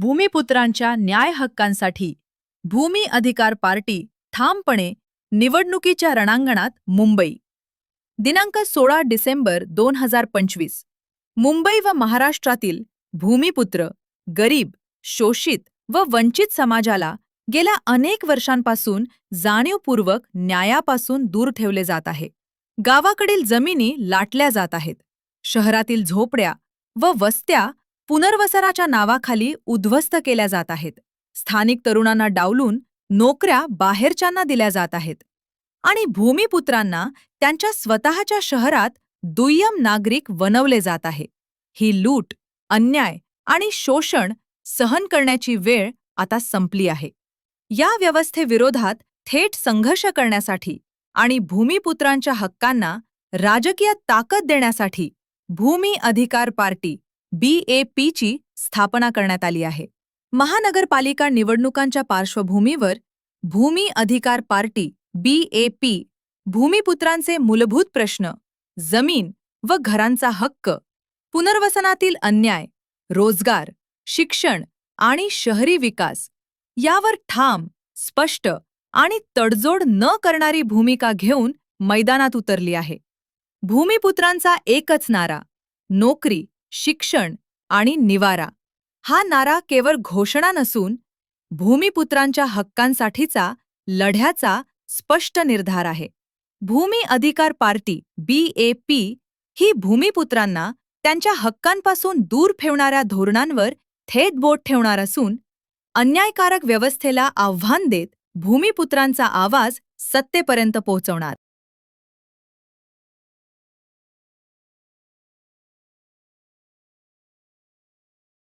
भूमिपुत्रांच्या न्याय हक्कांसाठी भूमी अधिकार पार्टी ठामपणे निवडणुकीच्या रणांगणात मुंबई. दिनांक 16 डिसेंबर 2025. मुंबई व महाराष्ट्रातील भूमिपुत्र, गरीब, शोषित व वंचित समाजाला गेल्या अनेक वर्षांपासून जाणीवपूर्वक न्यायापासून दूर ठेवले जात आहे. गावाकडील जमिनी लाटल्या जात आहेत. शहरातील झोपड्या व वस्त्या पुनर्वसनाच्या नावाखाली उद्ध्वस्त केल्या जात आहेत. स्थानिक तरुणांना डावलून नोकऱ्या बाहेरच्यांना दिल्या जात आहेत आणि भूमिपुत्रांना त्यांच्या स्वतःच्या शहरात दुय्यम नागरिक बनवले जात आहे. ही लूट, अन्याय आणि शोषण सहन करण्याची वेळ आता संपली आहे. या व्यवस्थेविरोधात थेट संघर्ष करण्यासाठी आणि भूमिपुत्रांच्या हक्कांना राजकीय ताकद देण्यासाठी भूमी अधिकार पार्टी BAPची स्थापना करण्यात आली आहे. महानगरपालिका निवडणुकांच्या पार्श्वभूमीवर भूमी अधिकार पार्टी BAP भूमिपुत्रांचे मूलभूत प्रश्न, जमीन व घरांचा हक्क, पुनर्वसनातील अन्याय, रोजगार, शिक्षण आणि शहरी विकास यावर ठाम, स्पष्ट आणि तडजोड न करणारी भूमिका घेऊन मैदानात उतरली आहे. भूमिपुत्रांचा एकच नारा, नोकरी, शिक्षण आणि निवारा. हा नारा केवळ घोषणा नसून भूमिपुत्रांच्या हक्कांसाठीचा लढ्याचा स्पष्ट निर्धार आहे. भूमी अधिकार पार्टी BAP ही भूमिपुत्रांना त्यांच्या हक्कांपासून दूर ठेवणाऱ्या धोरणांवर थेट बोट ठेवणार असून अन्यायकारक व्यवस्थेला आव्हान देत भूमिपुत्रांचा आवाज सत्तेपर्यंत पोहोचवणार.